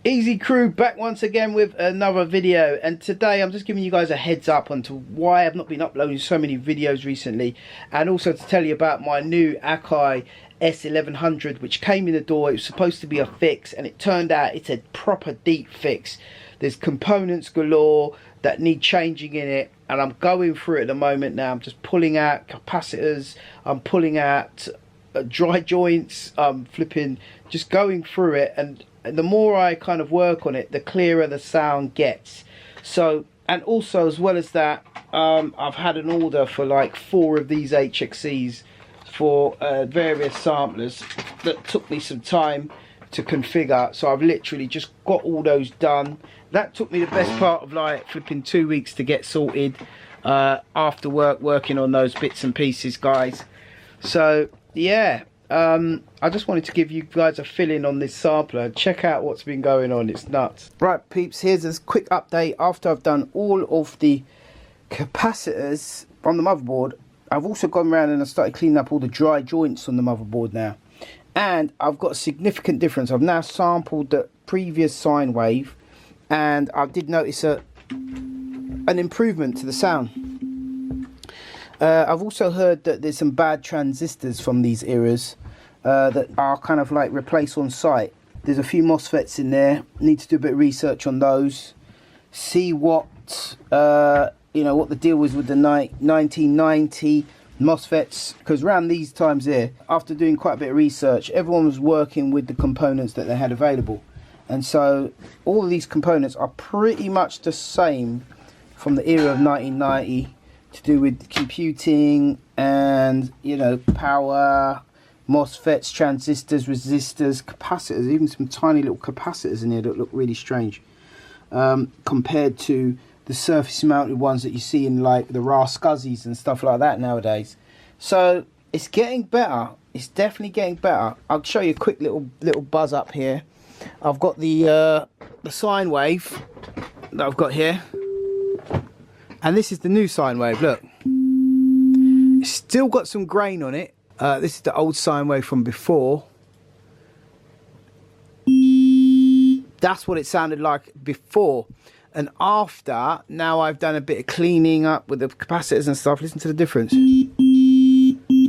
Easy Crew back once again with another video, and today I'm just giving you guys a heads up onto why I've not been uploading so many videos recently, and also to tell you about my new Akai S1100 which came in the door. It was supposed to be a fix and it turned out it's a proper deep fix. There's components galore that need changing in it, and I'm going through it at the moment now. I'm just pulling out capacitors, I'm pulling out dry joints, flipping, just going through it, and the more I kind of work on it, the clearer the sound gets. So, and also as well as that, I've had an order for like 4 of these HXCs for various samplers that took me some time to configure. So I've literally just got all those done. That took me the best part of like flipping 2 weeks to get sorted after work, working on those bits and pieces, guys. So yeah, I just wanted to give you guys a fill-in on this sampler. Check out what's been going on, it's nuts. Right peeps, here's a quick update after I've done all of the capacitors from the motherboard. I've also gone around and I started cleaning up all the dry joints on the motherboard now, and I've got a significant difference. I've now sampled the previous sine wave, and I did notice an improvement to the sound. I've also heard that there's some bad transistors from these eras that are kind of like replaced on site. There's a few MOSFETs in there. Need to do a bit of research on those. See what you know, what the deal was with the 1990 MOSFETs, because around these times here, after doing quite a bit of research, everyone was working with the components that they had available, and so all of these components are pretty much the same from the era of 1990. To do with computing and, you know, power, MOSFETs, transistors, resistors, capacitors, even some tiny little capacitors in here that look really strange compared to the surface mounted ones that you see in like the raw SCSIs and stuff like that nowadays. So it's getting better, it's definitely getting better. I'll show you a quick little buzz up here. I've got the sine wave that I've got here, and this is the new sine wave. Look, it's still got some grain on it. This is the old sine wave from before. That's what it sounded like before. And after, now I've done a bit of cleaning up with the capacitors and stuff. Listen to the difference.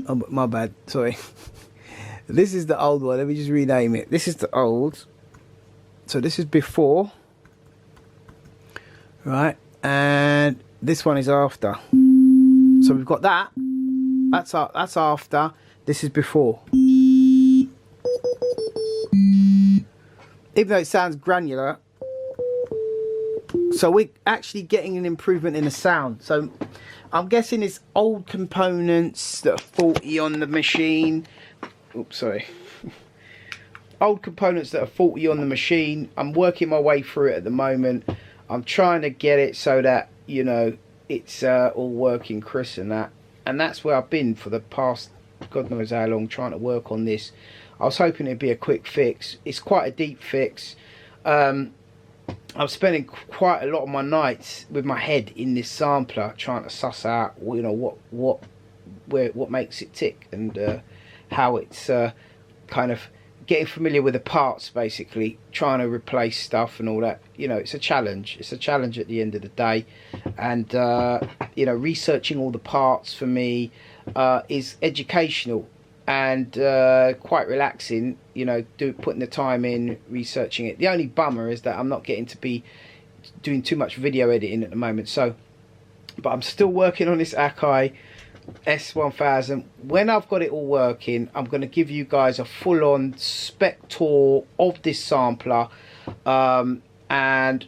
Oh, my bad, sorry. This is the old one. Let me just rename it. This is the old. So this is before. Right, and this one is after. So we've got that. That's after. This is before. Even though it sounds granular, so we're actually getting an improvement in the sound. So I'm guessing it's old components that are faulty on the machine. Oops, sorry. Old components that are faulty on the machine. I'm working my way through it at the moment. I'm trying to get it so that, you know, it's all working crisp and that. And that's where I've been for the past God knows how long, trying to work on this. I was hoping it'd be a quick fix. It's quite a deep fix. I'm spending quite a lot of my nights with my head in this sampler trying to suss out, you know, what makes it tick, and how it's kind of getting familiar with the parts, basically trying to replace stuff and all that. You know, it's a challenge. It's a challenge at the end of the day, and you know, researching all the parts for me is educational and quite relaxing. You know, putting the time in researching it. The only bummer is that I'm not getting to be doing too much video editing at the moment. So, but I'm still working on this Akai S1000. When I've got it all working, I'm going to give you guys a full-on spec tour of this sampler, and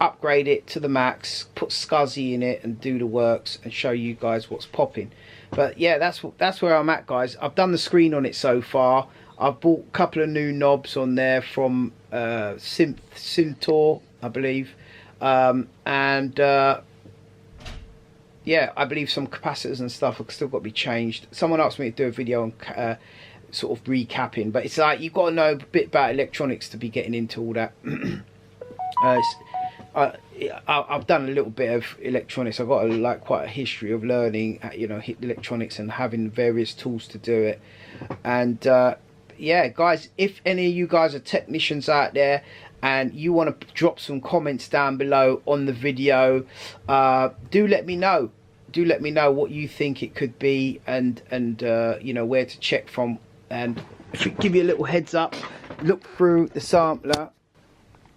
upgrade it to the max, put SCSI in it and do the works and show you guys what's popping. But yeah, that's where I'm at, guys. I've done the screen on it so far. I've bought a couple of new knobs on there from Syntor, I believe, and yeah, I believe some capacitors and stuff have still got to be changed. Someone asked me to do a video on sort of recapping, but it's like you've got to know a bit about electronics to be getting into all that. I've done a little bit of electronics. I've got quite a history of learning, you know, electronics and having various tools to do it. And yeah, guys, if any of you guys are technicians out there and you want to drop some comments down below on the video, do let me know. Do let me know what you think it could be, and you know, where to check from. And if we give you a little heads up, look through the sampler.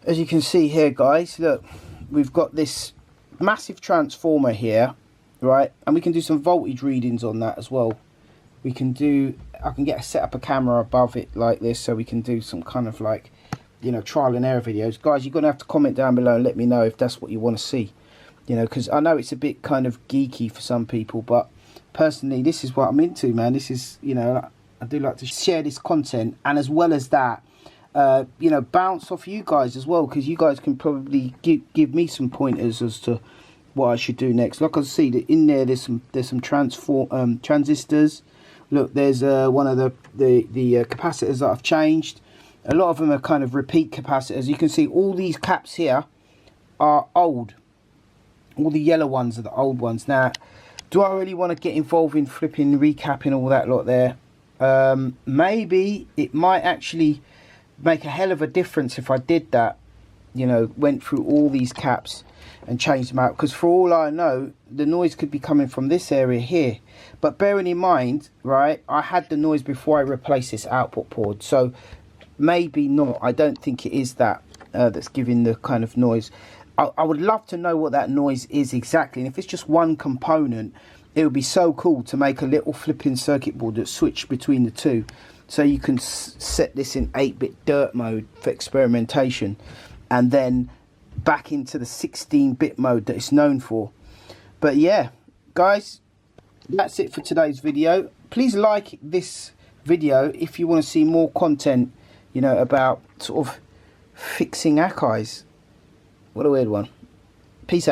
As you can see here, guys, look, we've got this massive transformer here, right? And we can do some voltage readings on that as well. We can do, I can set up a camera above it like this, so we can do some kind of like, you know, trial and error videos. Guys, you're gonna have to comment down below and let me know if that's what you want to see. You know, because I know it's a bit kind of geeky for some people, but personally, this is what I'm into, man. This is, you know, I do like to share this content, and as well as that, you know, bounce off you guys as well, because you guys can probably give me some pointers as to what I should do next. Like I see that in there, there's some transistors. Look, there's one of the capacitors that I've changed. A lot of them are kind of repeat capacitors. You can see all these caps here are old. All the yellow ones are the old ones. Now, do I really want to get involved in flipping, recapping all that lot there? Maybe it might actually make a hell of a difference if I did that. You know, went through all these caps and changed them out. Because for all I know, the noise could be coming from this area here. But bearing in mind, right, I had the noise before I replaced this output port. So maybe not. I don't think it is that that's giving the kind of noise. I would love to know what that noise is exactly, and if it's just one component, it would be so cool to make a little flipping circuit board that switched between the two, so you can set this in 8-bit dirt mode for experimentation, and then back into the 16-bit mode that it's known for. But yeah, guys, that's it for today's video. Please like this video if you want to see more content, you know, about sort of fixing Akais. What a weird one. Peace out.